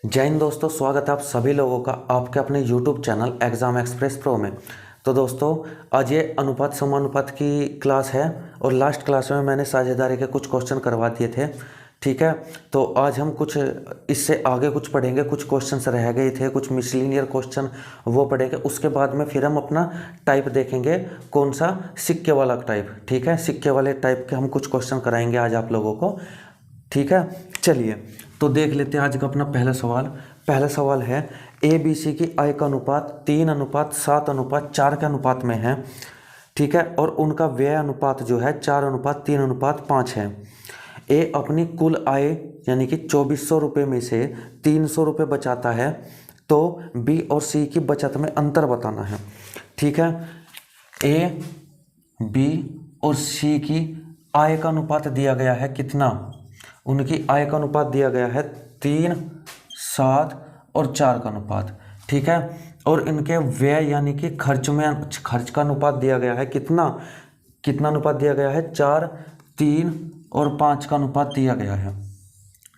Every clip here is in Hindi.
जय हिंद दोस्तों, स्वागत है आप सभी लोगों का आपके अपने YouTube channel exam express pro में। तो दोस्तों, आज ये अनुपात समानुपात की क्लास है और लास्ट क्लास में मैंने साझेदारी के कुछ क्वेश्चन करवा दिए थे। ठीक है, तो आज हम कुछ इससे आगे कुछ पढ़ेंगे। कुछ क्वेश्चंस रह गए थे, कुछ मिसलिनियर क्वेश्चन वो पढ़ेंगे। उसके बाद में फिर हम अपना टाइप देखेंगे, कौन सा, सिक्के वाला टाइप। ठीक है, सिक्के वाले टाइप के हम कुछ क्वेश्चन कराएंगे आज आप लोगों को। ठीक है, चलिए तो देख लेते हैं आज का अपना पहला सवाल। पहला सवाल है, ए बी सी की आय का अनुपात 3:7:4 के अनुपात में है। ठीक है, और उनका व्यय अनुपात जो है 4:3:5 है। ए अपनी कुल आय यानी कि 2400 रुपये में से 300 रुपये बचाता है, तो बी और सी की बचत में अंतर बताना है। ठीक है, ए बी और सी की आय का अनुपात दिया गया है कितना, उनकी आय का अनुपात दिया गया है 3, 7 और 4 का अनुपात। ठीक है, और इनके व्यय यानी कि खर्च का अनुपात दिया गया है कितना कितना अनुपात दिया गया है, 4, 3 और 5 का अनुपात दिया गया है।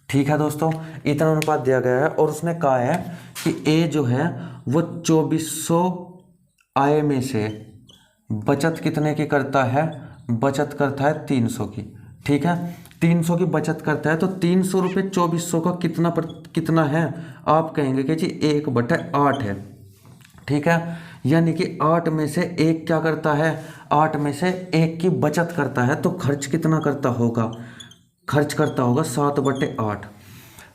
ठीक है दोस्तों, इतना अनुपात दिया गया है और उसने कहा है कि ए जो है वो 2400 आय में से बचत कितने की करता है, बचत करता है 300 की। ठीक है, 300 की बचत करता है, तो 300 रुपये 2400 का कितना है, आप कहेंगे कि जी 1/8 है। ठीक है, यानी कि 8 में से 1 क्या करता है, 8 में से 1 की बचत करता है, तो खर्च कितना करता होगा, खर्च करता होगा 7/8।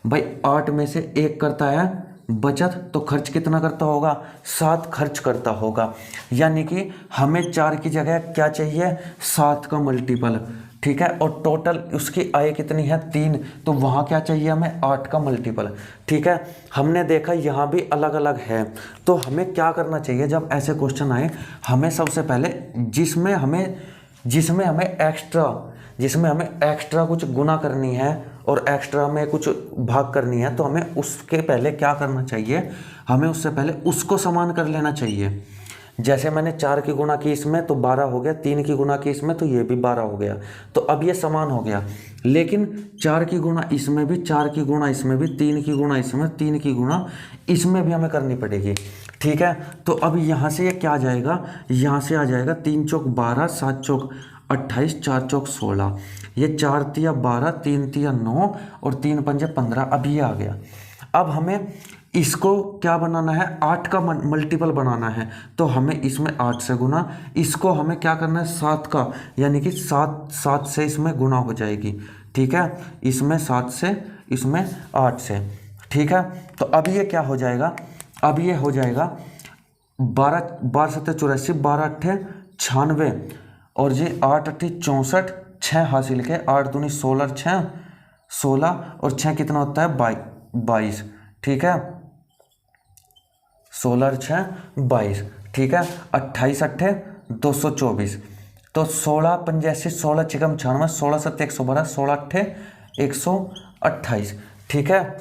भाई 8 में से 1 करता है बचत, तो खर्च कितना करता होगा, 7 खर्च करता होगा। यानी कि हमें 4 की जगह क्या चाहिए, 7 का मल्टीपल। ठीक है, और टोटल उसकी आय कितनी है 3, तो वहाँ क्या चाहिए हमें, 8 का मल्टीपल। ठीक है, हमने देखा यहाँ भी अलग अलग है, तो हमें क्या करना चाहिए जब ऐसे क्वेश्चन आए, हमें सबसे पहले जिसमें हमें एक्स्ट्रा कुछ गुना करनी है और एक्स्ट्रा में कुछ भाग करनी है, तो हमें उसके पहले क्या करना चाहिए, हमें उससे पहले उसको समान कर लेना चाहिए। जैसे मैंने 4 की गुणा की इसमें तो 12 हो गया, 3 की गुणा की इसमें तो ये भी 12 हो गया, तो अब ये समान हो गया। लेकिन 4 की गुणा इसमें भी, 4 की गुणा इसमें भी, 3 की गुणा इसमें, 3 की गुणा इसमें भी हमें करनी पड़ेगी। ठीक है, तो अब यहाँ से ये क्या आ जाएगा, यहाँ से आ जाएगा 3 चौक 12, 7 चौक 28, 4 चौक 16, ये 4 तिया 12, 3 तिया 9 और 3 पंजे 15। अब ये आ गया। अब हमें इसको क्या बनाना है, 8 का मल्टीपल बनाना है, तो हमें इसमें 8 से गुना, इसको हमें क्या करना है 7 का, यानी कि 7 से इसमें गुना हो जाएगी। ठीक है, इसमें 7 से, इसमें 8 से। ठीक है, तो अब ये क्या हो जाएगा, अब ये हो जाएगा 12 12 7 84, 12 8 96 और ये 8 8 64, 6 हासिल के, 8 दूनी 16, 6 16 और 6 कितना होता है 22। ठीक है, 16 6 22। ठीक है, 28 8 224, तो 16 85, 16 6 96, 16 7 112, 16 8 128। ठीक है,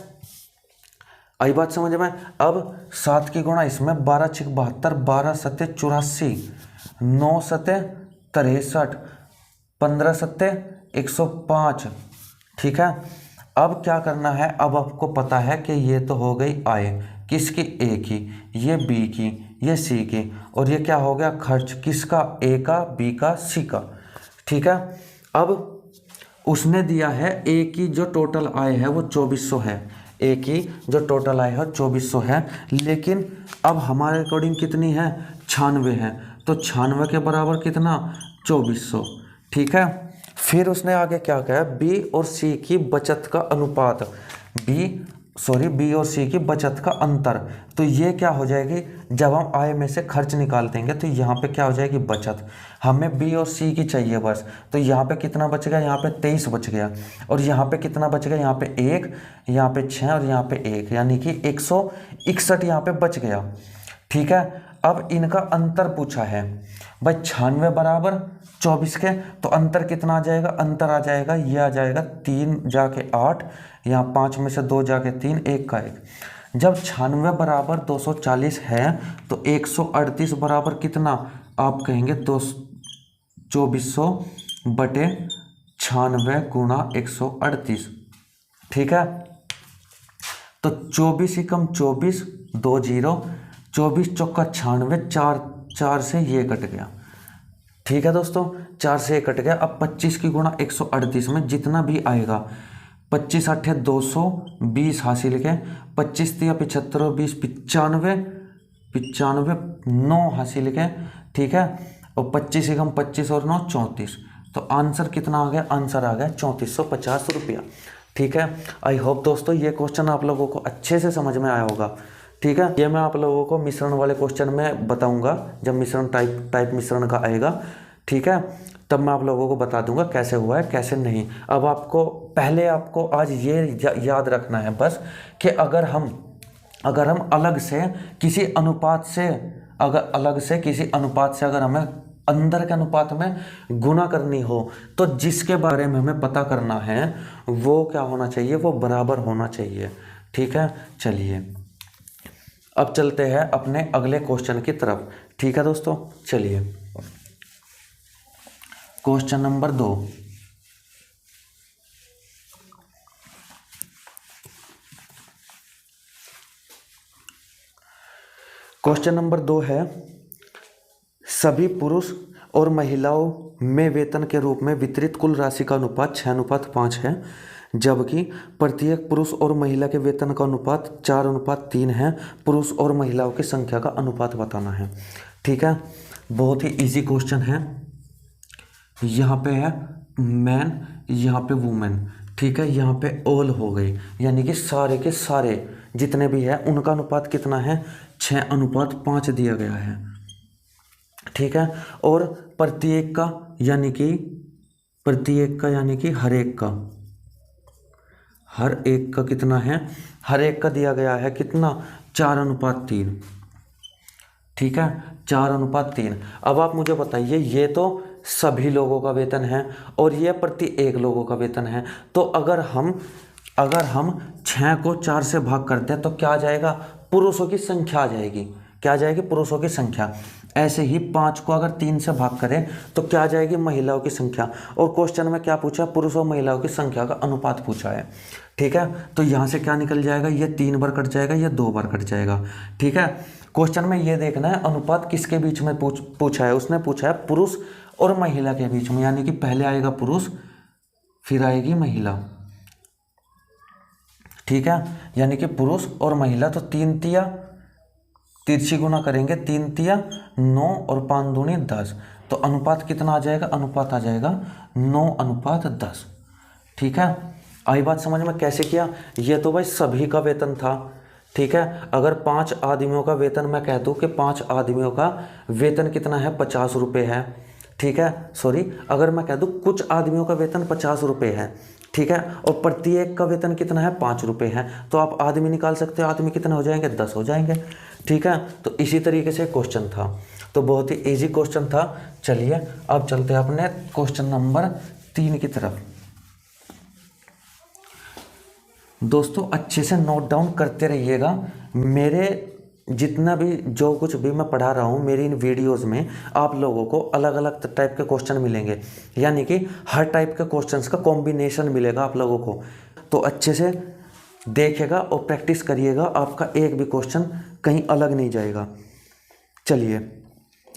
आई बात समझ में। अब 7 की गुणा इसमें, 12 6 72, 12 7 84, 9 7 63, 15 7 105। ठीक है, अब क्या करना है, अब आपको पता है कि ये तो हो गई आय किसकी, ए की, ये बी की, ये सी की, और ये क्या हो गया खर्च किसका, ए का, बी का, सी का। ठीक है, अब उसने दिया है ए की जो टोटल आय है वो 2400 है, ए की जो टोटल आय है 2400 है, लेकिन अब हमारे अकॉर्डिंग कितनी है, 96 है, तो 96 के बराबर कितना, 2400। ठीक है, फिर उसने आगे क्या कहा, बी और सी की बचत का अनुपात, बी और सी की बचत का अंतर, तो ये क्या हो जाएगी, जब हम आय में से खर्च निकाल देंगे तो यहाँ पे क्या हो जाएगी बचत, हमें बी और सी की चाहिए बस, तो यहाँ पे कितना बच गया, यहाँ पे 23 बच गया, और यहाँ पे कितना बच गया, यहाँ पे 1, यहाँ पे 6 और यहाँ पे 1, यानी कि 161 यहाँ पे बच गया। ठीक है, अब इनका अंतर पूछा है भाई, 96 बराबर 24 के, तो अंतर कितना आ जाएगा, अंतर आ जाएगा, ये आ जाएगा 3 जाके 8, यहाँ 5 में से 2 जाके 3, 1 का 1। जब 96 बराबर 240 है, तो 138 बराबर कितना, आप कहेंगे 2400 बटे 96 गुणा 138। ठीक है, तो 24 एकम 24, 2 जीरो, 24 चौका 96, 4 से ये कट गया। ठीक है दोस्तों, 4 से ये कट गया। अब 25 की गुणा 138 में जितना भी आएगा, 25 8 220 हासिल के, 25 3 75 और 20 95 9 हासिल के। ठीक है, और 25 एकम 25 और 9 34। तो आंसर कितना आ गया? आंसर आ गया 3450 रुपया। ठीक है, आई होप दोस्तों ये क्वेश्चन आप लोगों को अच्छे से समझ में आया होगा। ठीक है, ये मैं आप लोगों को मिश्रण वाले क्वेश्चन में बताऊंगा जब मिश्रण टाइप मिश्रण का आएगा। ठीक है, तब मैं आप लोगों को बता दूंगा कैसे हुआ है कैसे नहीं। अब आपको आज ये याद रखना है बस कि अगर हम अलग से किसी अनुपात से अगर हमें अंदर के अनुपात में गुणा करनी हो तो जिसके बारे में हमें पता करना है वो क्या होना चाहिए? वो बराबर होना चाहिए। ठीक है, चलिए अब चलते हैं अपने अगले क्वेश्चन की तरफ। ठीक है दोस्तों, चलिए क्वेश्चन नंबर 2। क्वेश्चन नंबर 2 है, सभी पुरुष और महिलाओं में वेतन के रूप में वितरित कुल राशि का अनुपात 6:5 है, जबकि प्रत्येक पुरुष और महिला के वेतन का अनुपात 4:3 है। पुरुष और महिलाओं की संख्या का अनुपात बताना है। ठीक है, बहुत ही इजी क्वेश्चन है। यहाँ पे है मैन, यहाँ पे वुमेन। ठीक है, यहाँ पे ऑल हो गई, यानी कि सारे के सारे जितने भी है उनका अनुपात कितना है? 6:5 दिया गया है। ठीक है, और प्रत्येक का यानी कि हर एक का कितना है? हर एक का दिया गया है कितना? 4:3। ठीक है, 4:3। अब आप मुझे बताइए, ये तो सभी लोगों का वेतन है और ये प्रति एक लोगों का वेतन है। तो अगर हम 6 को 4 से भाग करते हैं तो क्या आ जाएगा? पुरुषों की संख्या आ जाएगी। क्या आ जाएगी? पुरुषों की संख्या। ऐसे ही 5 को अगर 3 से भाग करें तो क्या आ जाएगी? महिलाओं की संख्या। और क्वेश्चन में क्या पूछा? पुरुष और महिलाओं की संख्या का अनुपात पूछा है। ठीक है, तो यहाँ से क्या निकल जाएगा? ये 3 बार कट जाएगा, ये 2 बार कट जाएगा। ठीक है, क्वेश्चन में ये देखना है अनुपात किसके बीच में पूछा है। उसने पूछा है पुरुष और महिला के बीच में, यानी कि पहले आएगा पुरुष फिर आएगी महिला। ठीक है, यानी कि पुरुष और महिला। तो 3 तिया तिरछी गुना करेंगे, 3 तिया 9 और 5 दूनी 10। तो अनुपात कितना आ जाएगा? अनुपात आ जाएगा 9:10। ठीक है, आई बात समझ में? कैसे किया? ये तो भाई सभी का वेतन था। ठीक है, अगर 5 आदमियों का वेतन मैं कह दूँ कि 5 आदमियों का वेतन कितना है? 50 रुपये है। ठीक है, सॉरी, अगर मैं कह दूँ कुछ आदमियों का वेतन 50 रुपये है। ठीक है, और प्रत्येक का वेतन कितना है? 5 रुपये है। तो आप आदमी निकाल सकते हो, आदमी कितने हो जाएंगे? 10 हो जाएंगे। ठीक है, तो इसी तरीके से क्वेश्चन था, तो बहुत ही इजी क्वेश्चन था। चलिए अब चलते हैं अपने क्वेश्चन नंबर 3 की तरफ। दोस्तों अच्छे से नोट डाउन करते रहिएगा। मेरे जितना भी जो कुछ भी मैं पढ़ा रहा हूँ, मेरी इन वीडियोस में आप लोगों को अलग अलग टाइप के क्वेश्चन मिलेंगे, यानी कि हर टाइप के क्वेश्चंस का कॉम्बिनेशन मिलेगा आप लोगों को। तो अच्छे से देखिएगा और प्रैक्टिस करिएगा, आपका एक भी क्वेश्चन कहीं अलग नहीं जाएगा। चलिए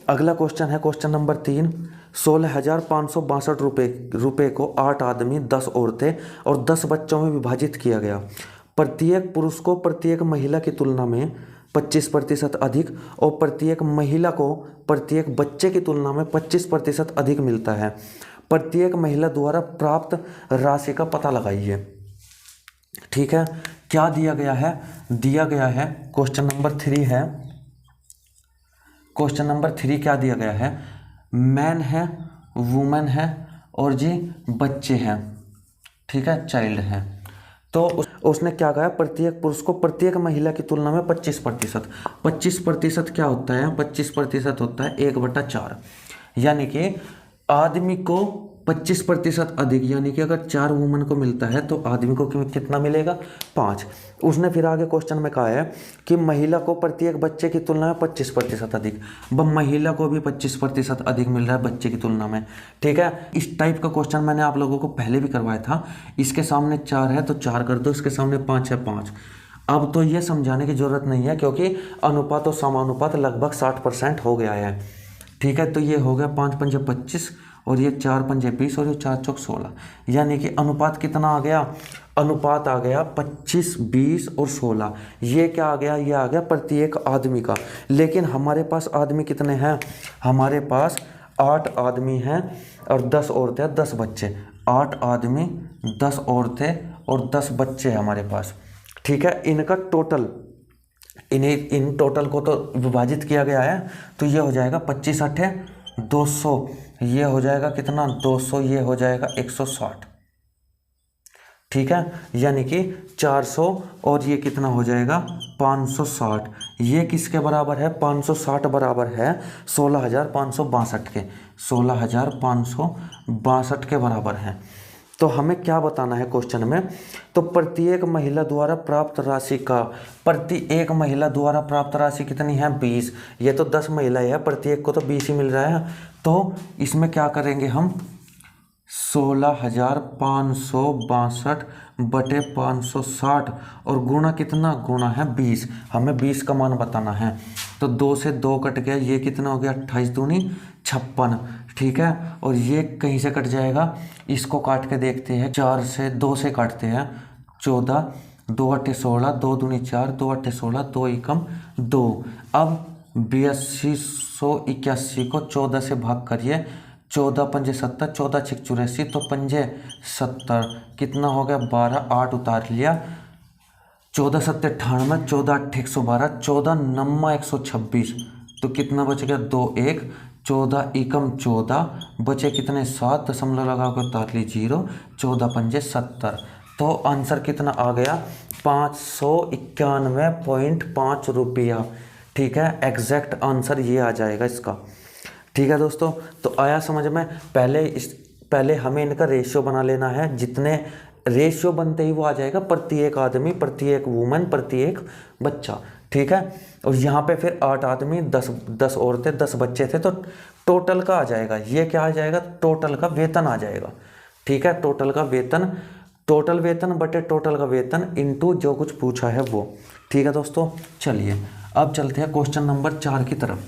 अगला क्वेश्चन है क्वेश्चन नंबर 3। 16,562 रुपये को 8 आदमी, 10 औरतें और 10 बच्चों में विभाजित किया गया। प्रत्येक पुरुष को प्रत्येक महिला की तुलना में 25% अधिक और प्रत्येक महिला को प्रत्येक बच्चे की तुलना में 25% अधिक मिलता है। प्रत्येक महिला द्वारा प्राप्त राशि का पता लगाइए। ठीक है, क्या दिया गया है? दिया गया है क्वेश्चन नंबर 3 है। क्वेश्चन नंबर 3 क्या दिया गया है? मैन है, वुमेन है और जी बच्चे हैं। ठीक है, चाइल्ड है। तो उसने क्या कहा? प्रत्येक पुरुष को प्रत्येक महिला की तुलना में 25%। 25% क्या होता है? 25% होता है 1/4, यानी कि आदमी को 25% अधिक, यानी कि अगर 4 वुमन को मिलता है तो आदमी को कितना मिलेगा? 5। उसने फिर आगे क्वेश्चन में कहा है कि महिला को प्रत्येक बच्चे की तुलना में 25% अधिक, महिला को भी 25% अधिक मिल रहा है बच्चे की तुलना में। ठीक है, इस टाइप का क्वेश्चन मैंने आप लोगों को पहले भी करवाया था। इसके सामने 4 है तो 4 कर दो, इसके सामने 5 है 5। अब तो ये समझाने की ज़रूरत नहीं है क्योंकि अनुपात और समानुपात लगभग 60% हो गया है। ठीक है, तो ये हो गया 5 पंजे 25 और ये 4 पंजे 20 और ये 4 चौक 16, यानी कि अनुपात कितना आ गया? अनुपात आ गया 25, 20 और 16। ये क्या आ गया? ये आ गया प्रत्येक आदमी का। लेकिन हमारे पास आदमी कितने हैं? हमारे पास 8 आदमी हैं और 10 औरतें, 10 बच्चे। 8 आदमी, 10 औरतें और 10 बच्चे हैं हमारे पास। ठीक है, इनका टोटल, इन टोटल को तो विभाजित किया गया है, तो ये हो जाएगा 25 अट्ठे 200, ये हो जाएगा कितना? 200, ये हो जाएगा 160। ठीक है, यानी कि 400 और ये कितना हो जाएगा? 560। ये किसके बराबर है? 560 बराबर है 16,562 के, 16,562 के बराबर है। तो हमें क्या बताना है क्वेश्चन में? तो प्रत्येक महिला द्वारा प्राप्त राशि का, प्रत्येक महिला द्वारा प्राप्त राशि कितनी है? 20। ये तो 10 महिलाएं हैं, प्रत्येक को तो 20 ही मिल रहा है। तो इसमें क्या करेंगे हम? 16,562 बटे 560 और गुणा कितना? गुणा है 20। हमें 20 का मान बताना है। तो 2 से 2 कट गया, ये कितना हो गया? 28 दूनी 56। ठीक है, और ये कहीं से कट जाएगा, इसको काट के देखते हैं। 4 से 2 से काटते हैं, 14, 2 अट्ठे 16, 2 दूनी 4, 2 अट्ठे 16, 2 एकम 2। अब 8281 को 14 से भाग करिए, 14 पंजे 70, 14 छिक 84, तो पंजे 70, कितना हो गया? 12, 8 उतार लिया, 14 सत्ते 98, 14 अट्ठे 112, 14 नम्मा 126, तो कितना बच गया? 2 1, 14 एकम 14, बचे कितने? 7, दशमलव लगा कर उतार ली 0, 14 पंजे 70। तो आंसर कितना आ गया? 591.5 रुपया। ठीक है, एग्जैक्ट आंसर ये आ जाएगा इसका। ठीक है दोस्तों, तो आया समझ में? पहले हमें इनका रेशियो बना लेना है। जितने रेशियो बनते ही वो आ जाएगा प्रत्येक आदमी, प्रत्येक वुमन, प्रत्येक बच्चा। ठीक है, और यहाँ पे फिर 8 आदमी, 10 औरतें, 10 बच्चे थे, तो टोटल का आ जाएगा। ये क्या आ जाएगा? टोटल का वेतन आ जाएगा। ठीक है, टोटल का वेतन, टोटल वेतन बटे टोटल का वेतन इनटू जो कुछ पूछा है वो। ठीक है दोस्तों, चलिए अब चलते हैं क्वेश्चन नंबर 4 की तरफ।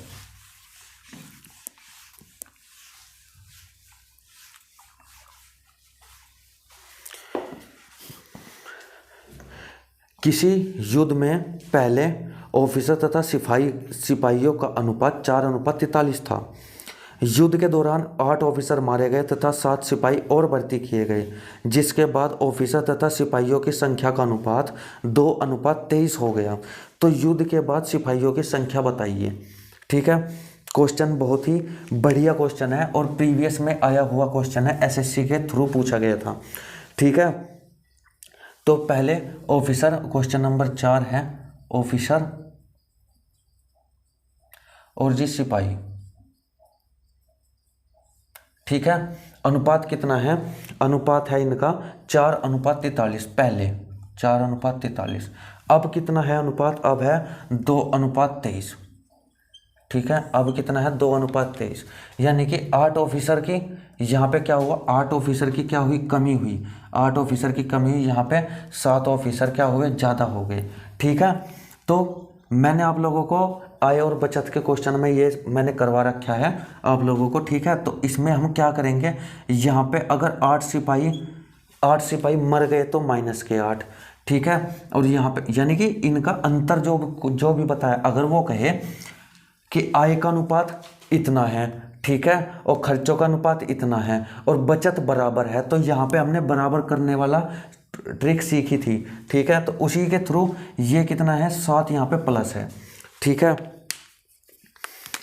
किसी युद्ध में पहले ऑफिसर तथा सिपाहियों का अनुपात 4:43 था। युद्ध के दौरान 8 ऑफिसर मारे गए तथा 7 सिपाही और भर्ती किए गए, जिसके बाद ऑफिसर तथा सिपाहियों की संख्या का अनुपात 2:23 हो गया। तो युद्ध के बाद सिपाहियों की संख्या बताइए। ठीक है, क्वेश्चन बहुत ही बढ़िया क्वेश्चन है और प्रीवियस में आया हुआ क्वेश्चन है, एसएससी के थ्रू पूछा गया था। ठीक है, तो पहले ऑफिसर, क्वेश्चन नंबर 4 है ऑफिसर और जी सिपाही। ठीक है, अनुपात कितना है? अनुपात है इनका 4:43, पहले 4:43। अब कितना है अनुपात? अब है 2:23। ठीक है, अब कितना है? 2:23, यानी कि 8 ऑफिसर की, यहाँ पे क्या हुआ? 8 ऑफिसर की क्या हुई? कमी हुई। 8 ऑफिसर की कमी हुई, यहाँ पे 7 ऑफिसर क्या हुए? ज़्यादा हो गए। ठीक है, तो मैंने आप लोगों को आय और बचत के क्वेश्चन में ये मैंने करवा रखा है आप लोगों को। ठीक है, तो इसमें हम क्या करेंगे? यहाँ पे अगर 8 सिपाही मर गए तो माइनस के 8। ठीक है, और यहाँ पे यानी कि इनका अंतर जो भी बताया, अगर वो कहे कि आय का अनुपात इतना है, ठीक है, और खर्चों का अनुपात इतना है और बचत बराबर है, तो यहाँ पे हमने बराबर करने वाला ट्रिक सीखी थी। ठीक है, तो उसी के थ्रू ये कितना है? 7 यहाँ पे प्लस है। ठीक है,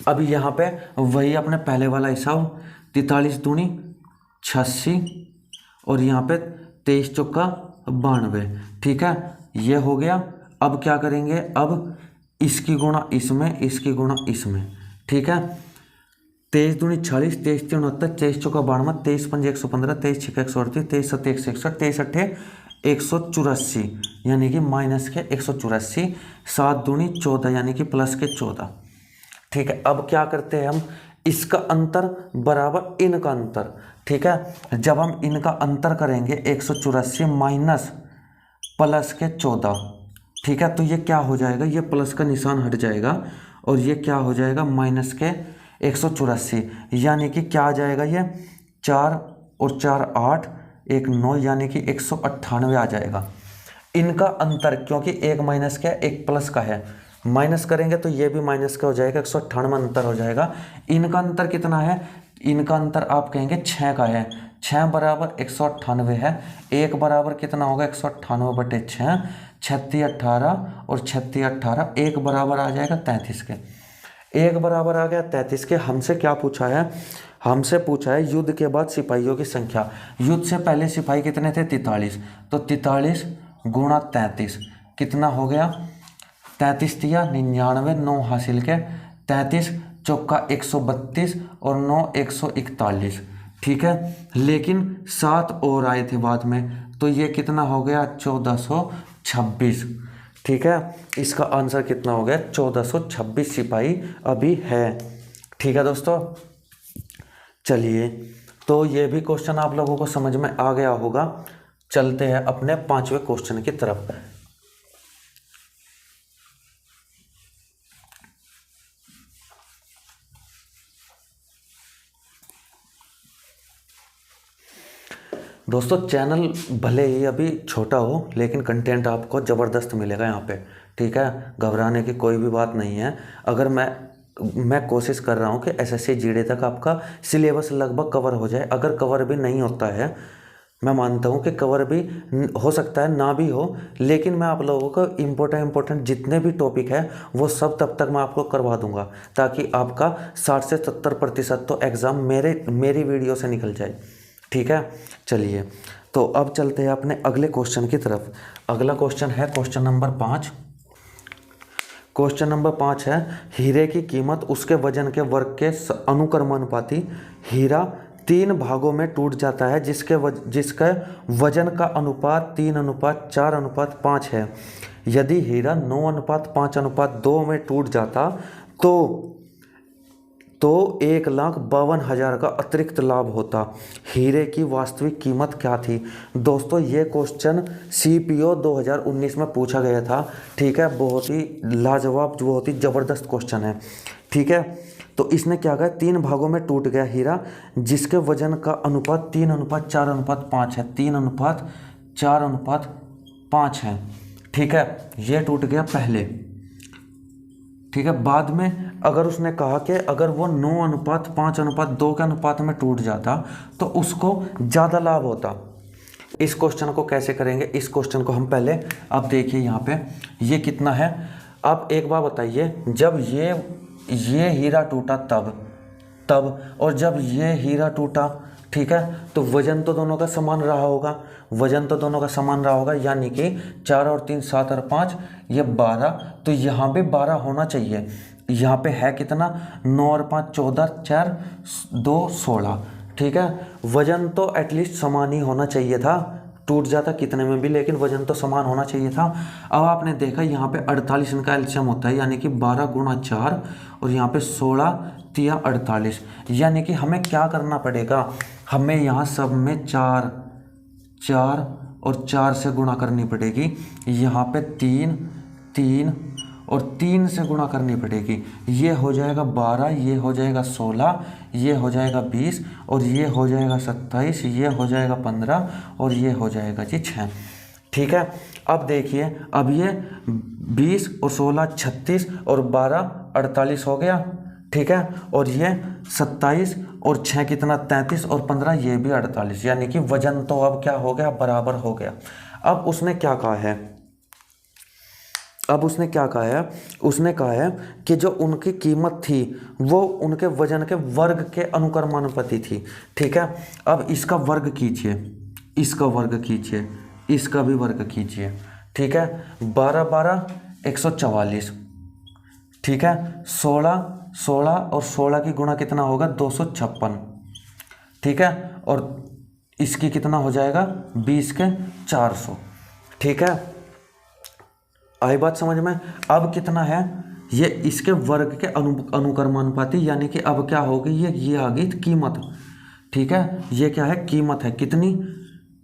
अब यहाँ पे वही अपने पहले वाला हिसाब, 43 दूनी 86 और यहाँ पे 23 चौका 92। ठीक है, ये हो गया। अब क्या करेंगे? अब इसकी गुणा इसमें, इसकी गुणा इसमें। ठीक है, 23 दूनी 40, 23 तीन 69, 23 चौका 92, 23 पंजे 115, 23 छक्का 138, 23 सत्ते 161, 23 अट्ठे 184, यानी कि माइनस के 184, 7 दूनी 14, यानी कि प्लस के 14। ठीक है, अब क्या करते हैं हम? इसका अंतर बराबर इनका अंतर। ठीक है, जब हम इनका अंतर करेंगे 184 माइनस प्लस के 14, ठीक है, तो ये क्या हो जाएगा, ये प्लस का निशान हट जाएगा और ये क्या हो जाएगा माइनस के 184, यानी कि क्या आ जाएगा, ये 4 और 4 8, 1 9, यानी कि 198 आ जाएगा। इनका अंतर, क्योंकि एक माइनस का एक प्लस का है, माइनस करेंगे तो ये भी माइनस का हो जाएगा, 198 अंतर हो जाएगा। इनका अंतर कितना है, इनका अंतर आप कहेंगे 6 का है, 6 बराबर 198 है। एक बराबर कितना होगा 198 बटे 6, 36 18 और 36 18, एक बराबर आ जाएगा 33 के। एक बराबर आ गया 33 के। हमसे क्या पूछा है, हमसे पूछा है युद्ध के बाद सिपाहियों की संख्या। युद्ध से पहले सिपाही कितने थे, 43, तो 43 गुणा 33 कितना हो गया, 33 दिया 99, 9 हासिल के, 33 चौका 132 और 9 141, ठीक है। लेकिन 7 और आए थे बाद में, तो ये कितना हो गया 1426, ठीक है। इसका आंसर कितना हो गया 1426 सिपाही अभी है, ठीक है दोस्तों। चलिए, तो ये भी क्वेश्चन आप लोगों को समझ में आ गया होगा। चलते हैं अपने 5वें क्वेश्चन की तरफ। दोस्तों, चैनल भले ही अभी छोटा हो, लेकिन कंटेंट आपको ज़बरदस्त मिलेगा यहाँ पे, ठीक है। घबराने की कोई भी बात नहीं है। अगर मैं कोशिश कर रहा हूँ कि एसएससी जीडी तक आपका सिलेबस लगभग कवर हो जाए। अगर कवर भी नहीं होता है, मैं मानता हूँ कि कवर भी हो सकता है, ना भी हो, लेकिन मैं आप लोगों को इम्पोर्टेंट जितने भी टॉपिक है वो सब तब तक मैं आपको करवा दूंगा, ताकि आपका 60 से 70% तो एग्ज़ाम मेरी वीडियो से निकल जाए, ठीक है। चलिए, तो अब चलते हैं अपने अगले क्वेश्चन की तरफ। अगला क्वेश्चन है क्वेश्चन नंबर 5। क्वेश्चन नंबर 5 है, हीरे की कीमत उसके वजन के वर्ग के अनुक्रमानुपाती। हीरा 3 भागों में टूट जाता है जिसका वजन का अनुपात 3:4:5 है। यदि हीरा 9:5:2 में टूट जाता तो 1,52,000 का अतिरिक्त लाभ होता। हीरे की वास्तविक कीमत क्या थी। दोस्तों, ये क्वेश्चन CPO 2019 में पूछा गया था, ठीक है। बहुत ही लाजवाब, बहुत ही ज़बरदस्त क्वेश्चन है, ठीक है। तो इसने क्या कहा, 3 भागों में टूट गया हीरा जिसके वजन का अनुपात 3:4:5 है, 3:4:5 है, ठीक है। ये टूट गया पहले, ठीक है। बाद में अगर उसने कहा कि अगर वो 9:5:2 के अनुपात में टूट जाता तो उसको ज़्यादा लाभ होता। इस क्वेश्चन को कैसे करेंगे, इस क्वेश्चन को हम पहले, अब देखिए यहाँ पे ये कितना है। आप एक बार बताइए, जब ये हीरा टूटा तब और जब ये हीरा टूटा, ठीक है, तो वजन तो दोनों का समान रहा होगा, वजन तो दोनों का समान रहा होगा, यानी कि 4 और 3 7 और 5 ये 12, तो यहाँ पे 12 होना चाहिए। यहाँ पे है कितना, 9 और 5 14, 4 2 16, ठीक है। वजन तो एटलीस्ट समान ही होना चाहिए था, टूट जाता कितने में भी, लेकिन वजन तो समान होना चाहिए था। अब आपने देखा यहाँ पे 48 इनका एलसीएम होता है, यानी कि 12 गुणा 4 और यहाँ पे 16 तिया 48, यानी कि हमें क्या करना पड़ेगा, हमें यहाँ सब में 4 और 4 से गुणा करनी पड़ेगी। यहाँ पे 3 और 3 से गुणा करनी पड़ेगी। ये हो जाएगा 12, ये हो जाएगा 16, ये हो जाएगा 20 और ये हो जाएगा 27, ये हो जाएगा 15 और ये हो जाएगा जी 6, ठीक है। अब देखिए, अब ये 20 और 16 36 और 12 48 हो गया, ठीक है। और ये 27 और 6 कितना 33 और 15 ये भी 48, यानी कि वजन तो अब क्या हो गया, बराबर हो गया। अब उसने क्या कहा है, उसने कहा है कि जो उनकी कीमत थी वो उनके वजन के वर्ग के अनुक्रमानुपाती थी, ठीक है। अब इसका वर्ग कीजिए, इसका भी वर्ग कीजिए, ठीक है। 12 12 144, ठीक है। 16 और 16 की गुणा कितना होगा 256, ठीक है। और इसकी कितना हो जाएगा 20 के 400, ठीक है। आई बात समझ में। अब कितना है, ये इसके वर्ग के अनुक्रमानुपाती, यानी कि अब क्या होगी, ये आ गई कीमत, ठीक है। ये क्या है, कीमत है कितनी,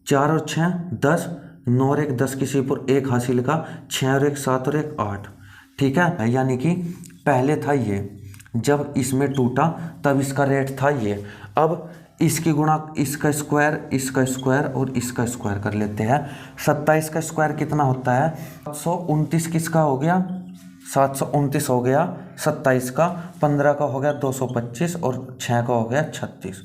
4 और 6 10, 9 और 1 10 की सीपुर 1 हासिल का, 6 और 1 7 और 1 8। ठीक है, यानी कि पहले था ये, जब इसमें टूटा तब इसका रेट था ये। अब इसकी गुणा इसका स्क्वायर और इसका स्क्वायर कर लेते हैं। 27 का स्क्वायर कितना होता है? 729 किसका हो गया? 729 हो गया 27 का, 15 का हो गया 225 और 6 का हो गया 36।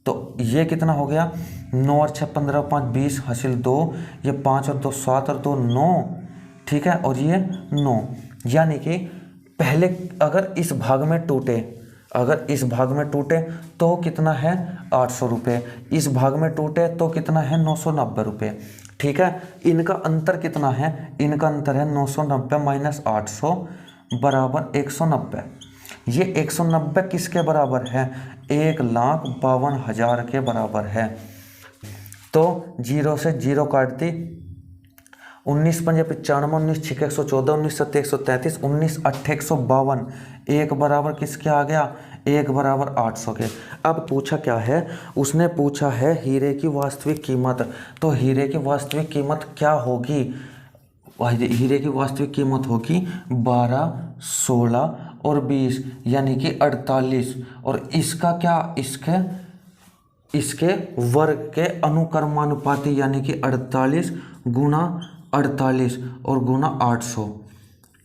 तो ये कितना हो गया? 9 और 6 15, 5 20 हासिल 2, ये 5 और 2 7 और 2 9। ठीक है, और ये 9, यानी कि पहले अगर इस भाग में टूटे तो कितना है? 800 रुपये। इस भाग में टूटे तो कितना है? 990 रुपये। ठीक है, इनका अंतर कितना है? इनका अंतर है 990 माइनस 800 बराबर 190। ये 190 किसके बराबर है? 1,52,000 के बराबर है। तो 0 से 0 काट दी, 19 पंजे 95, 19 छः 114, 19 7 133, 19 8 152। एक बराबर किसके आ गया? 1 बराबर 800 के। अब पूछा क्या है? उसने पूछा है हीरे की वास्तविक कीमत। तो हीरे की वास्तविक कीमत क्या होगी? हीरे की वास्तविक कीमत होगी 12, 16 और 20, यानी कि 48। और इसका क्या? इसके वर्ग के अनुक्रमानुपाती, यानी कि 48 गुणा 48 और गुणा 800।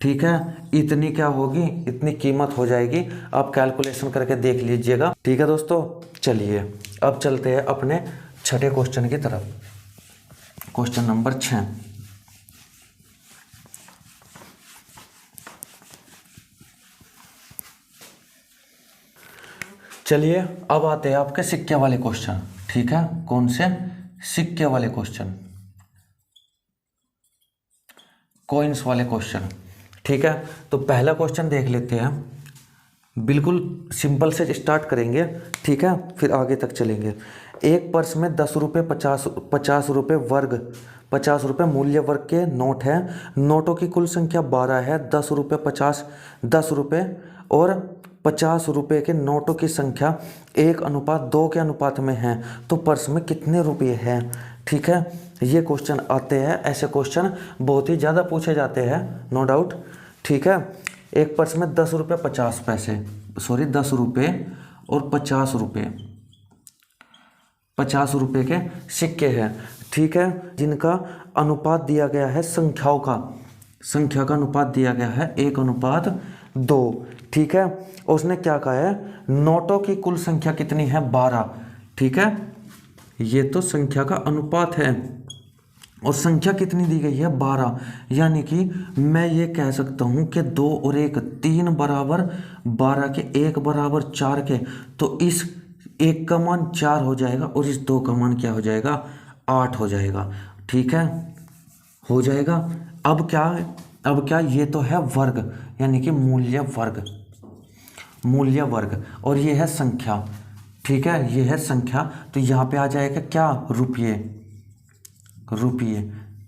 ठीक है, इतनी क्या होगी? इतनी कीमत हो जाएगी। आप कैलकुलेशन करके देख लीजिएगा। ठीक है दोस्तों, चलिए अब चलते हैं अपने छठे क्वेश्चन की तरफ। Question number 6। चलिए अब आते हैं आपके सिक्के वाले क्वेश्चन। ठीक है, कौन से? सिक्के वाले क्वेश्चन, कॉइन्स वाले क्वेश्चन। ठीक है, तो पहला क्वेश्चन देख लेते हैं। बिल्कुल सिंपल से स्टार्ट करेंगे, ठीक है, फिर आगे तक चलेंगे। एक पर्स में 10 रुपये 50 रुपये वर्ग 50 रुपये मूल्य वर्ग के नोट हैं। नोटों की कुल संख्या 12 है। 10 रुपये 10 रुपये और 50 रुपये के नोटों की संख्या 1:2 के अनुपात में है। तो पर्स में कितने रुपये हैं? ठीक है, ये क्वेश्चन आते हैं। ऐसे क्वेश्चन बहुत ही ज़्यादा पूछे जाते हैं, नो डाउट। ठीक है, एक पर्स में 10 रुपये 50 पैसे, 10 रुपये और 50 रुपये, 50 रुपये के सिक्के हैं। ठीक है, जिनका अनुपात दिया गया है संख्या का अनुपात दिया गया है 1:2। ठीक है, उसने क्या कहा है? नोटों की कुल संख्या कितनी है? 12। ठीक है, ये तो संख्या का अनुपात है और संख्या कितनी दी गई है? 12। यानी कि मैं ये कह सकता हूँ कि 2 और 1 3 बराबर 12 के, 1 बराबर 4 के। तो इस 1 का मान 4 हो जाएगा और इस 2 का मान क्या हो जाएगा? 8 हो जाएगा। ठीक है, हो जाएगा। अब क्या? ये तो है वर्ग, यानी कि मूल्य वर्ग और ये है संख्या। ठीक है, ये है संख्या, तो यहाँ पे आ जाएगा क्या? रुपये।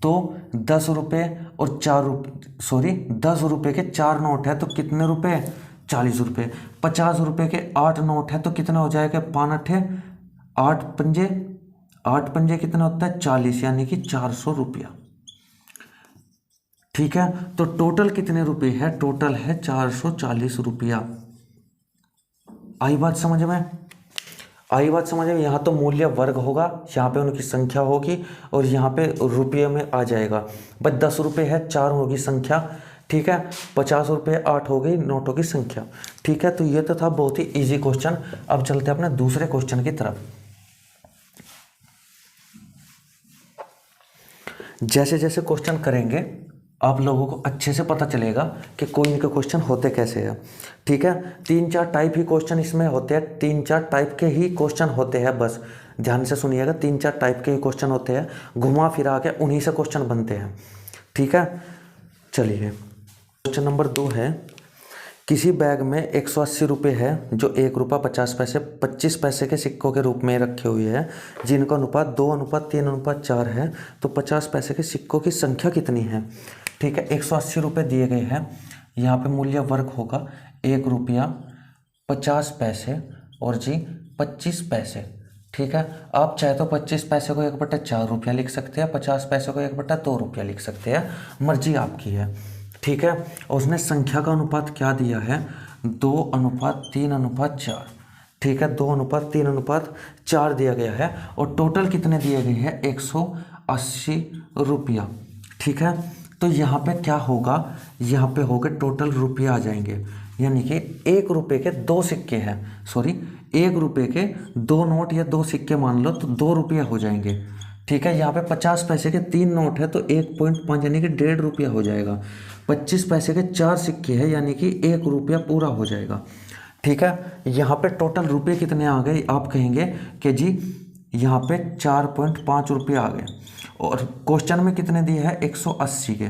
तो 10 रुपये और 10 रुपये के 4 नोट है तो कितने रुपए? 40 रुपये। 50 रुपये के 8 नोट है तो कितना हो जाएगा? 5 8 पंजे कितना होता है? 40, यानी कि 400 रुपया। ठीक है, तो टोटल कितने रुपए है? टोटल है 440 रुपया। आई बात समझ में? यहाँ तो मूल्य वर्ग होगा, यहाँ पे उनकी संख्या होगी और यहाँ पे रुपये में आ जाएगा। बस 10 रुपये है, 4 होगी संख्या। ठीक है, 50 रुपये 8 हो गई नोटों की संख्या। ठीक है, तो ये तो था बहुत ही इजी क्वेश्चन। अब चलते हैं अपने दूसरे क्वेश्चन की तरफ। जैसे जैसे क्वेश्चन करेंगे आप लोगों को अच्छे से पता चलेगा कि कोई इनके क्वेश्चन होते कैसे हैं। ठीक है, 3-4 टाइप ही क्वेश्चन इसमें होते हैं, 3-4 टाइप के ही क्वेश्चन होते हैं। बस ध्यान से सुनिएगा, 3-4 टाइप के ही क्वेश्चन होते हैं, घुमा फिरा के उन्हीं से क्वेश्चन बनते हैं। ठीक है, चलिए क्वेश्चन नंबर 2 है। किसी बैग में 180 रुपये है जो 1 रुपया 50 पैसे 25 पैसे के सिक्कों के रूप में रखे हुए हैं, जिनका अनुपात 2:3:4 है। तो 50 पैसे के सिक्कों की संख्या कितनी है? ठीक है, 180 रुपये दिए गए हैं। यहाँ पे मूल्य वर्ग होगा 1 रुपया 50 पैसे और जी 25 पैसे। ठीक है, आप चाहे तो 25 पैसे को 1/4 रुपया लिख सकते हैं, 50 पैसे को 1/2 रुपया लिख सकते हैं, मर्जी आपकी है। ठीक है, और उसने संख्या का अनुपात क्या दिया है, 2:3:4। ठीक है, 2:3:4 दिया गया है, और टोटल कितने दिए गए हैं, 180 रुपया। ठीक है, तो यहाँ पे क्या होगा, यहाँ पे होगा टोटल रुपया आ जाएंगे, यानी कि 1 रुपये के 2 सिक्के हैं, सॉरी 1 रुपये के 2 नोट या 2 सिक्के मान लो, तो 2 रुपया हो जाएंगे। ठीक है, यहाँ पे 50 पैसे के 3 नोट है तो 1.5 यानी कि 1.5 रुपया हो जाएगा। 25 पैसे के 4 सिक्के हैं यानी कि 1 रुपया पूरा हो जाएगा। ठीक है, यहाँ पे टोटल रुपये कितने आ गए, आप कहेंगे कि जी यहाँ पे 4.5 रुपये आ गए, और क्वेश्चन में कितने दिए हैं, 180 के।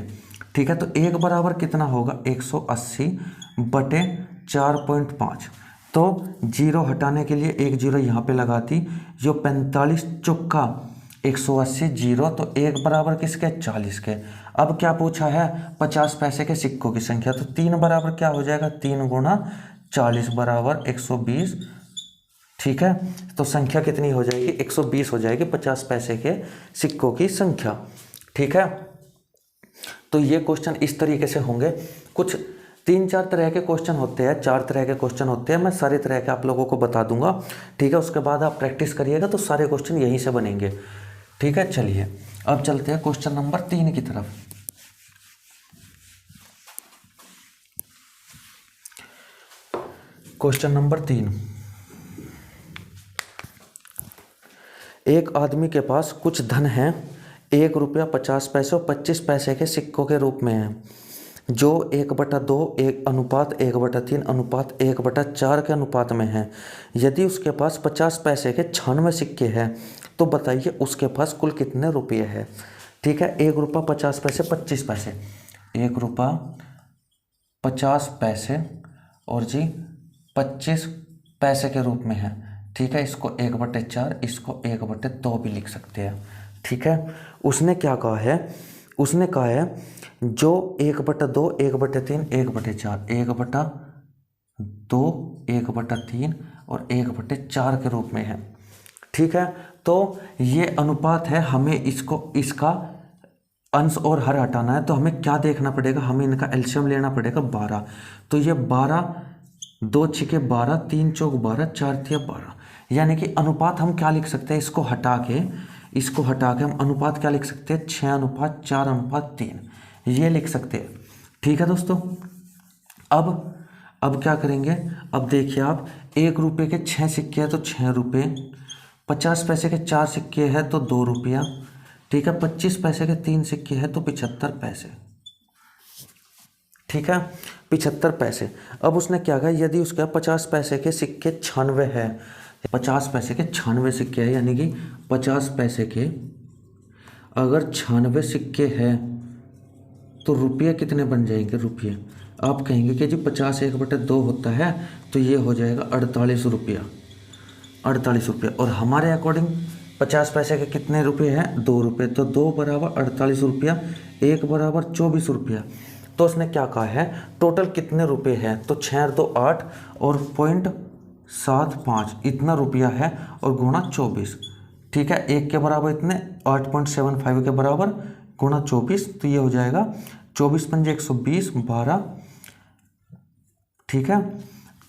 ठीक है, तो 1 बराबर कितना होगा, 180/4.5। तो जीरो हटाने के लिए एक जीरो यहाँ पे लगा दी, जो 45 चौका 180 जीरो, तो 1 बराबर किसके, 40 के। अब क्या पूछा है, 50 पैसे के सिक्कों की संख्या, तो 3 बराबर क्या हो जाएगा, 3 गुणा 40 बराबर 120। ठीक है, तो संख्या कितनी हो जाएगी, 120 हो जाएगी 50 पैसे के सिक्कों की संख्या। ठीक है, तो ये क्वेश्चन इस तरीके से होंगे। कुछ 3-4 तरह के क्वेश्चन होते हैं, 4 तरह के क्वेश्चन होते हैं, मैं सारे तरह के आप लोगों को बता दूंगा। ठीक है, उसके बाद आप प्रैक्टिस करिएगा तो सारे क्वेश्चन यहीं से बनेंगे। ठीक है, चलिए अब चलते हैं क्वेश्चन नंबर 3 की तरफ। क्वेश्चन नंबर 3, एक आदमी के पास कुछ धन है, 1 रुपया 50 पैसे और 25 पैसे के सिक्कों के रूप में है, जो 1/2 1/3:1/4 के अनुपात में है। यदि उसके पास 50 पैसे के 96 सिक्के हैं तो बताइए उसके पास कुल कितने रुपये हैं। ठीक है, 1 रुपया 50 पैसे 25 पैसे, 1 रुपया 50 पैसे और जी 25 पैसे के रूप में है। ठीक है, इसको 1/4, इसको 1/2 भी लिख सकते हैं। ठीक है, उसने क्या कहा है, उसने कहा है जो 1/2 1/3 1/4 1/2 1/3 और 1/4 के रूप में है। ठीक है, तो ये अनुपात है, हमें इसका अंश और हर हटाना है, तो हमें क्या देखना पड़ेगा, हमें इनका एलसीएम लेना पड़ेगा 12। तो ये 12, 2 छिके 12, 3 चौक 12, 4 तिया 12, यानी कि अनुपात हम क्या लिख सकते हैं, इसको हटा के हम अनुपात क्या लिख सकते हैं, 6:4:3 ये लिख सकते हैं। ठीक है दोस्तों, अब क्या करेंगे, अब देखिए आप, 1 रुपये के 6 सिक्के हैं तो 6 रुपये, 50 पैसे के 4 सिक्के हैं तो 2 रुपया। ठीक है, 25 पैसे के 3 सिक्के हैं तो 75 पैसे। ठीक है, 75 पैसे। अब उसने क्या कहा, यदि उसका 50 पैसे के सिक्के 96 है, 50 पैसे के 96 सिक्के हैं, यानी कि 50 पैसे के अगर 96 सिक्के हैं तो रुपये कितने बन जाएंगे, रुपये आप कहेंगे कि जी 50 1/2 होता है, तो ये हो जाएगा 48 रुपया, 48 रुपये। और हमारे अकॉर्डिंग 50 पैसे के कितने रुपये हैं, 2 रुपये, तो 2 बराबर 48 रुपया, 1 बराबर 24 रुपया। तो उसने क्या कहा है, टोटल कितने रुपये हैं, तो 6 और 2 8 और 0.75 इतना रुपया है, और गुणा 24। ठीक है, 1 के बराबर इतने, 8.75 के बराबर गुणा 24, तो ये हो जाएगा 24 पंजे 120 12। ठीक है,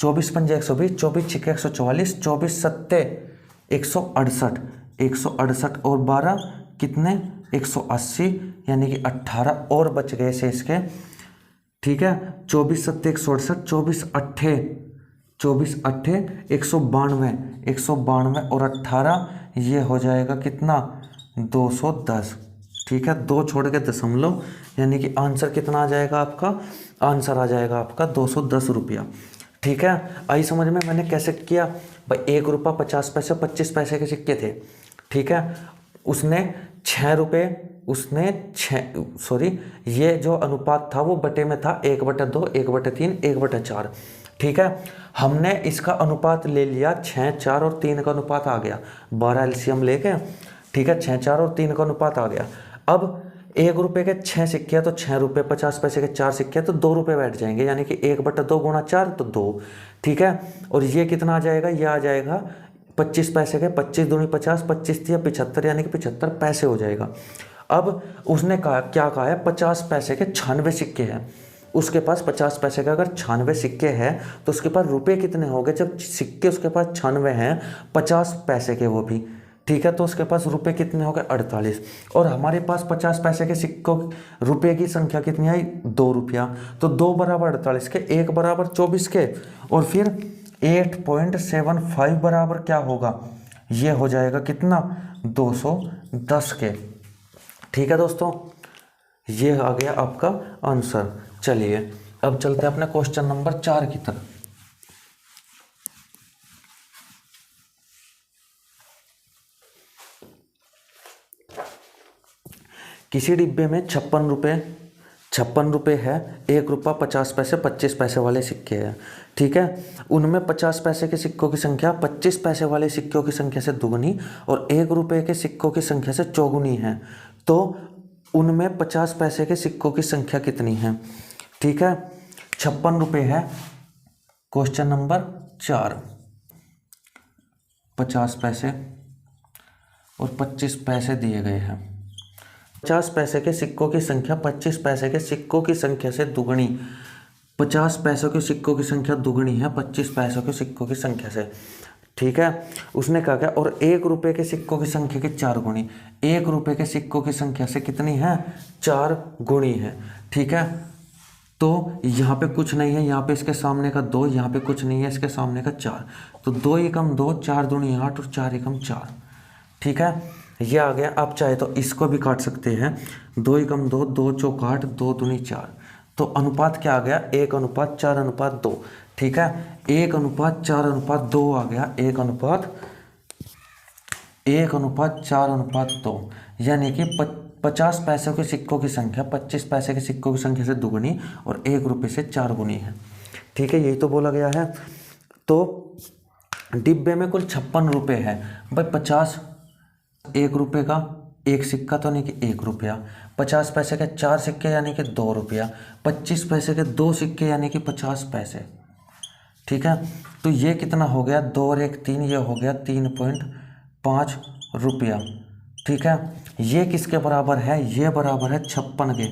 24 पंजे 120, 24 छिके 144, 24 सत्ते 168, 168 और 12 कितने, 180, यानी कि 18 और बच गए से इसके। ठीक है, 24 सत्ते 168, 24 अट्ठे 192, 192 और 18 ये हो जाएगा कितना, 210। ठीक है, 2 छोड़ के दशमलव, यानी कि आंसर कितना आ जाएगा आपका, आंसर आ जाएगा आपका 210 रुपया। ठीक है, आई समझ में मैंने कैसे किया भाई, 1 रुपया 50 पैसे 25 पैसे के सिक्के थे। ठीक है, उसने 6 रुपये, ये जो अनुपात था वो बटे में था, 1/2 1/3 1/4। ठीक है, हमने इसका अनुपात ले लिया, 6 4 और 3 का अनुपात आ गया, 12 एलसीएम लेके। ठीक है, 6 4 और 3 का अनुपात आ गया। अब 1 रुपये के 6 सिक्के तो 6 रुपये, 50 पैसे के 4 सिक्के तो 2 रुपये बैठ जाएंगे, यानी कि 1/2 गुणा 4 तो 2। ठीक है, और ये कितना आ जाएगा, ये आ जाएगा 25 पैसे के 25 दूनी 50, 25 या 75 यानी कि 75 पैसे हो जाएगा। अब उसने कहा क्या कहा है, 50 पैसे के 96 सिक्के हैं। उसके पास 50 पैसे का अगर 96 सिक्के हैं तो उसके पास रुपए कितने हो गए, जब सिक्के उसके पास 96 हैं 50 पैसे के वो भी, ठीक है, तो उसके पास रुपए कितने हो गए 48। और हमारे पास 50 पैसे के सिक्कों रुपए की संख्या कितनी आई 2 रुपया, तो 2 बराबर 48 के, 1 बराबर 24 के, और फिर 8.75 बराबर क्या होगा, ये हो जाएगा कितना 210 के। ठीक है दोस्तों, ये आ गया आपका आंसर। चलिए अब चलते हैं अपने क्वेश्चन नंबर 4 की तरफ। किसी डिब्बे में 56 रुपये है, 1 रुपया 50 पैसे 25 पैसे वाले सिक्के हैं, ठीक है। उनमें 50 पैसे के सिक्कों की संख्या 25 पैसे वाले सिक्कों की संख्या से दुगनी और 1 रुपये के सिक्कों की संख्या से चौगुनी है, तो उनमें 50 पैसे के सिक्कों की संख्या कितनी है, ठीक है। 56 रुपये है क्वेश्चन नंबर 4, 50 पैसे और 25 पैसे दिए गए हैं। 50 पैसे के सिक्कों की संख्या 25 पैसे के सिक्कों की संख्या से दुगनी, 50 पैसों के सिक्कों की संख्या दुगनी है 25 पैसों के सिक्कों की संख्या से, ठीक है। उसने कहा क्या, और 1 रुपये के सिक्कों की संख्या की 4 गुनी, 1 रुपये के सिक्कों की संख्या से कितनी है 4 गुनी है, ठीक है। तो यहाँ पे कुछ नहीं है, यहाँ पे इसके सामने का 2, यहाँ पे कुछ नहीं है, इसके सामने का 4, तो 2 एकम 2, 4 दूनी 8 और 4 एकम 4, ठीक है, ये आ गया। आप चाहे तो इसको भी काट सकते हैं, 2 एकम 2, 2 चौक 8, 2 दूनी 4, तो अनुपात क्या आ गया 1:4:2, ठीक है। 1:4:2 आ गया, 1:4:2, यानी कि 50 पैसों के सिक्कों की संख्या 25 पैसे के सिक्कों की संख्या से दुगनी और 1 रुपये से 4 गुनी है, ठीक है, यही तो बोला गया है। तो डिब्बे में कुल 56 रुपये है भाई, 50 1 रुपये का एक सिक्का तो नहीं कि 1 रुपया, 50 पैसे के 4 सिक्के यानी कि 2 रुपया, 25 पैसे के 2 सिक्के यानी कि 50 पैसे, ठीक है। तो ये कितना हो गया 2 और 1 3, ये हो गया 3.5 रुपया, ठीक है। ये किसके बराबर है, ये बराबर है 56 के,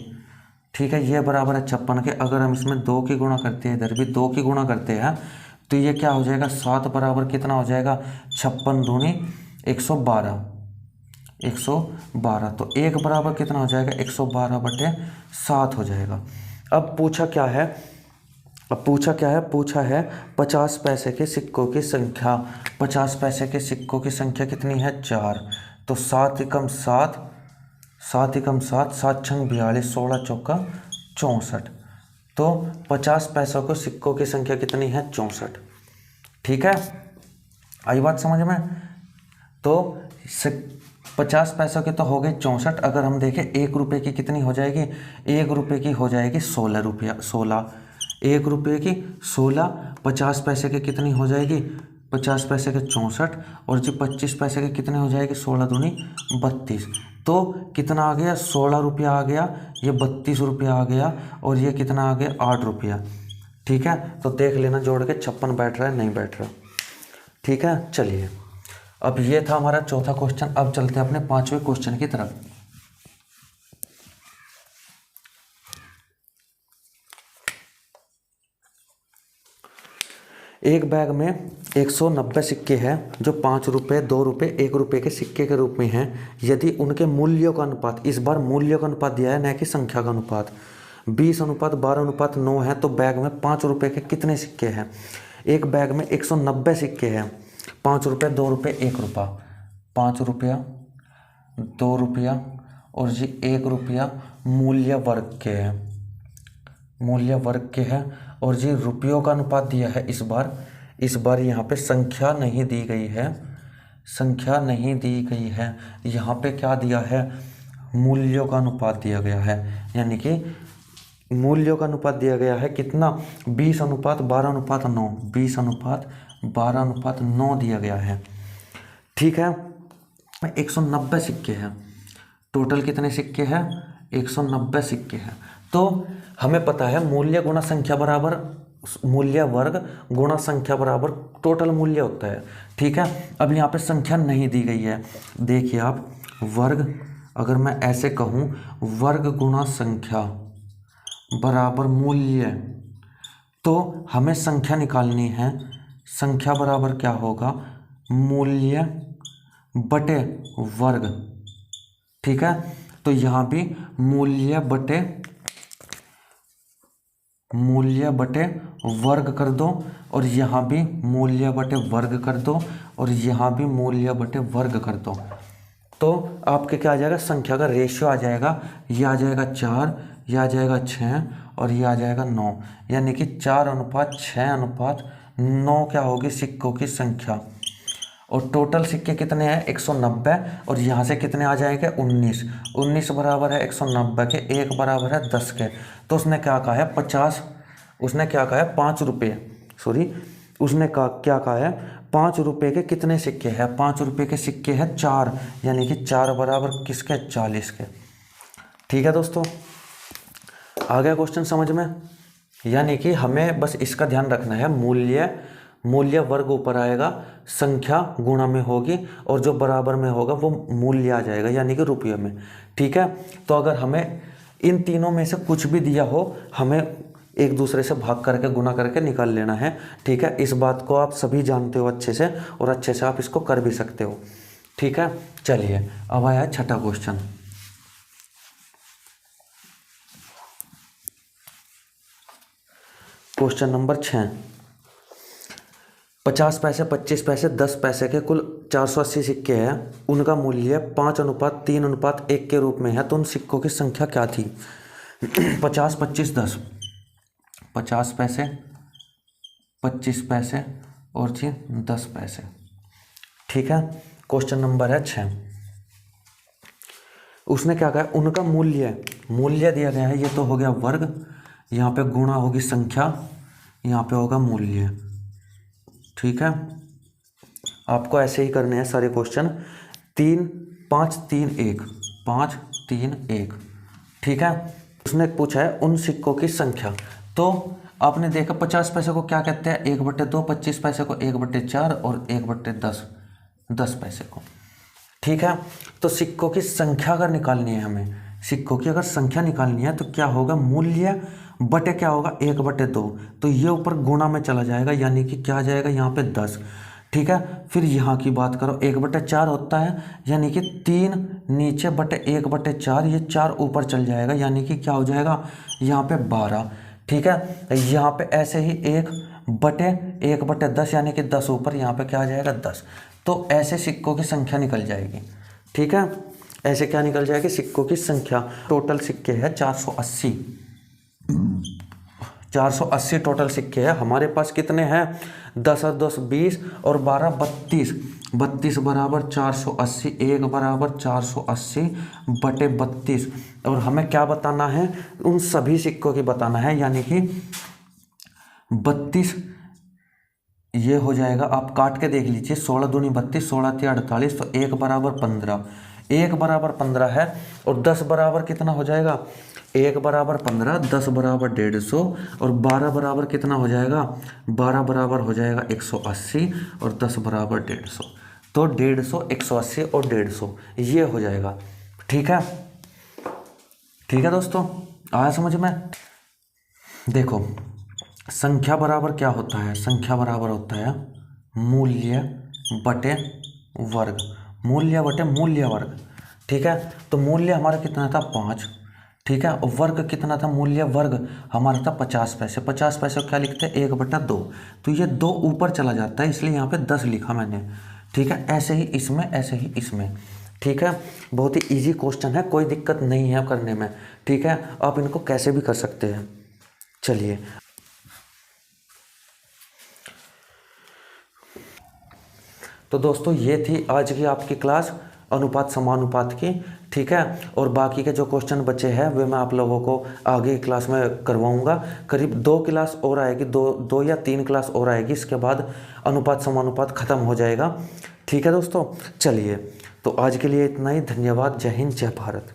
ठीक है, ये बराबर है 56 के। अगर हम इसमें 2 की गुणा करते हैं, इधर भी 2 की गुणा करते हैं, तो ये क्या हो जाएगा 7 बराबर कितना हो जाएगा 56 दूनी 112, 112, तो 1 बराबर कितना हो जाएगा 112/7 हो जाएगा। अब पूछा क्या है, पूछा है 50 पैसे के सिक्कों की संख्या, 50 पैसे के सिक्कों की संख्या कितनी है 4, तो 7 एकम 7, 7 एकम 7, 7 छंग 42, 16 चौका 64, तो 50 पैसों के सिक्कों की संख्या कितनी है 64, ठीक है। आई बात समझ में। तो 50 पैसों के तो हो गए 64, अगर हम देखें 1 रुपये की कितनी हो जाएगी, 1 रुपये की हो जाएगी 16 रुपया, 16, 1 रुपये की 16, 50 पैसे के कितनी हो जाएगी 50 पैसे के 64, और जी 25 पैसे के कितने हो जाएगी 16 दूनी 32, तो कितना आ गया 16 रुपया आ गया, ये 32 रुपया आ गया, और ये कितना आ गया 8 रुपया, ठीक है। तो देख लेना जोड़ के 56 बैठ रहा है नहीं बैठ रहा, ठीक है। चलिए अब ये था हमारा चौथा क्वेश्चन। अब चलते हैं अपने 5वें क्वेश्चन की तरफ। एक बैग में 190 सिक्के हैं जो 5 रुपये, 2 रुपये, 1 रुपये के सिक्के के रूप में हैं। यदि उनके मूल्यों का अनुपात, इस बार मूल्यों का अनुपात दिया है न कि संख्या का अनुपात, 20:12:9 है, तो बैग में 5 रुपये के कितने सिक्के हैं। एक बैग में 190 सिक्के हैं, 5 रुपये, 2 रुपये, 1 रुपया, 5 रुपया, 2 रुपया और जी 1 रुपया मूल्य वर्ग के हैं, मूल्य वर्ग के हैं। और जी रुपयों का अनुपात दिया है इस बार यहाँ पे संख्या नहीं दी गई है, संख्या नहीं दी गई है, यहाँ पे क्या दिया है मूल्यों का अनुपात दिया गया है, यानी कि मूल्यों का अनुपात दिया गया है कितना 20:12:9, 20:12:9 दिया गया है, ठीक है। 190 सिक्के हैं, टोटल कितने सिक्के हैं 190 सिक्के हैं। तो हमें पता है मूल्य गुणा संख्या बराबर मूल्य वर्ग गुणा संख्या बराबर टोटल मूल्य होता है। ठीक है, अब यहाँ पे संख्या नहीं दी गई है। देखिए आप, वर्ग अगर मैं ऐसे कहूँ, वर्ग गुणा संख्या बराबर मूल्य, तो हमें संख्या निकालनी है। संख्या बराबर क्या होगा, मूल्य बटे वर्ग। ठीक है, तो यहाँ भी मूल्य बटे वर्ग कर दो, और यहाँ भी मूल्य बटे वर्ग कर दो, और यहाँ भी मूल्य बटे वर्ग कर दो। तो आपके क्या आ जाएगा, संख्या का रेशियो आ जाएगा, ये आ जाएगा 4, ये आ जाएगा 6, और ये आ जाएगा 9, यानी कि 4:6:9 क्या होगी, सिक्कों की संख्या। और टोटल सिक्के कितने हैं, 190, और यहाँ से कितने आ जाएंगे, 19 बराबर है 190 के, 1 बराबर है 10 के। तो उसने क्या कहा है, 50, उसने क्या कहा है, 5 रुपये, सॉरी उसने क्या कहा है, 5 रुपये के कितने सिक्के हैं, 5 रुपये के सिक्के हैं 4, यानी कि 4 बराबर किसके, 40 के। ठीक है दोस्तों, आ गया क्वेश्चन समझ में। यानी कि हमें बस इसका ध्यान रखना है, मूल्य वर्ग ऊपर आएगा, संख्या गुणा में होगी, और जो बराबर में होगा वो मूल्य आ जाएगा, यानी कि रुपये में। ठीक है, तो अगर हमें इन तीनों में से कुछ भी दिया हो, हमें एक दूसरे से भाग करके गुणा करके निकाल लेना है। ठीक है, इस बात को आप सभी जानते हो अच्छे से, और अच्छे से आप इसको कर भी सकते हो। ठीक है, चलिए अब आया छठा क्वेश्चन। क्वेश्चन नंबर 6, 50 पैसे, 25 पैसे, 10 पैसे के कुल 480 सिक्के हैं। उनका मूल्य 5:3:1 के रूप में है, तो उन सिक्कों की संख्या क्या थी। 50, 25, 10, 50 पैसे, 25 पैसे और जी 10 पैसे। ठीक है, क्वेश्चन नंबर है 6। उसने क्या कहा, उनका मूल्य दिया गया है, ये तो हो गया वर्ग, यहाँ पे गुणा होगी संख्या, यहाँ पे होगा मूल्य। ठीक है, आपको ऐसे ही करने हैं सारे क्वेश्चन। 3, 5, 3, 1, 5, 3, 1। ठीक है, उसने पूछा है उन सिक्कों की संख्या। तो आपने देखा 50 पैसे को क्या कहते हैं, 1/2, 25 पैसे को 1/4 और 1/10, 10 पैसे को। ठीक है, तो सिक्कों की संख्या अगर निकालनी है हमें, सिक्कों की अगर संख्या निकालनी है, तो क्या होगा, मूल्य बटे क्या होगा, 1/2, तो ये ऊपर गुणा में चला जाएगा, यानी कि क्या आ जाएगा यहाँ पे 10। ठीक है, फिर यहाँ की बात करो, 1/4 होता है, यानी कि 3 नीचे बटे 1/4, ये 4 ऊपर चल जाएगा, यानी कि क्या हो जाएगा यहाँ पे 12। ठीक है, यहाँ पे ऐसे ही 1/10, यानी कि 10 ऊपर, यहाँ पे क्या आ जाएगा 10। तो ऐसे सिक्कों की संख्या निकल जाएगी। ठीक है, ऐसे क्या निकल जाएगी, सिक्कों की संख्या। टोटल सिक्के है 480, 480 टोटल सिक्के हैं हमारे पास। कितने हैं, 10 और 10 20 और 12 32, 32 बराबर 480, 1 बराबर 480 बटे 32। और हमें क्या बताना है, उन सभी सिक्कों की बताना है, यानी कि 32 ये हो जाएगा, आप काट के देख लीजिए, 16 दूनी 32, 16 तिया 48, तो 1 बराबर 15, 1 बराबर 15 है। और 10 बराबर कितना हो जाएगा, 1 बराबर 15, 10 बराबर 150, और 12 बराबर कितना हो जाएगा, 12 बराबर हो जाएगा 180, और 10 बराबर 150, तो 150, 180 और 150 ये हो जाएगा। ठीक है, ठीक है दोस्तों, आया समझ में। देखो, संख्या बराबर क्या होता है, संख्या बराबर होता है मूल्य बटे वर्ग, मूल्य बटे मूल्य वर्ग। ठीक है, तो मूल्य हमारा कितना था, 5। ठीक है, और वर्ग कितना था, मूल्य वर्ग हमारा था 50 पैसे। 50 पैसे को क्या लिखते हैं, 1/2, तो ये 2 ऊपर चला जाता है, इसलिए यहाँ पे 10 लिखा मैंने। ठीक है, ऐसे ही इसमें, ऐसे ही इसमें। ठीक है, बहुत ही इजी क्वेश्चन है, कोई दिक्कत नहीं है करने में। ठीक है, आप इनको कैसे भी कर सकते हैं। चलिए, तो दोस्तों ये थी आज की आपकी क्लास अनुपात समानुपात की। ठीक है, और बाकी के जो क्वेश्चन बचे हैं वे मैं आप लोगों को आगे की क्लास में करवाऊंगा। करीब 2 क्लास और आएगी, 2 या 3 क्लास और आएगी, इसके बाद अनुपात समानुपात खत्म हो जाएगा। ठीक है दोस्तों, चलिए तो आज के लिए इतना ही। धन्यवाद, जय हिंद, जय भारत।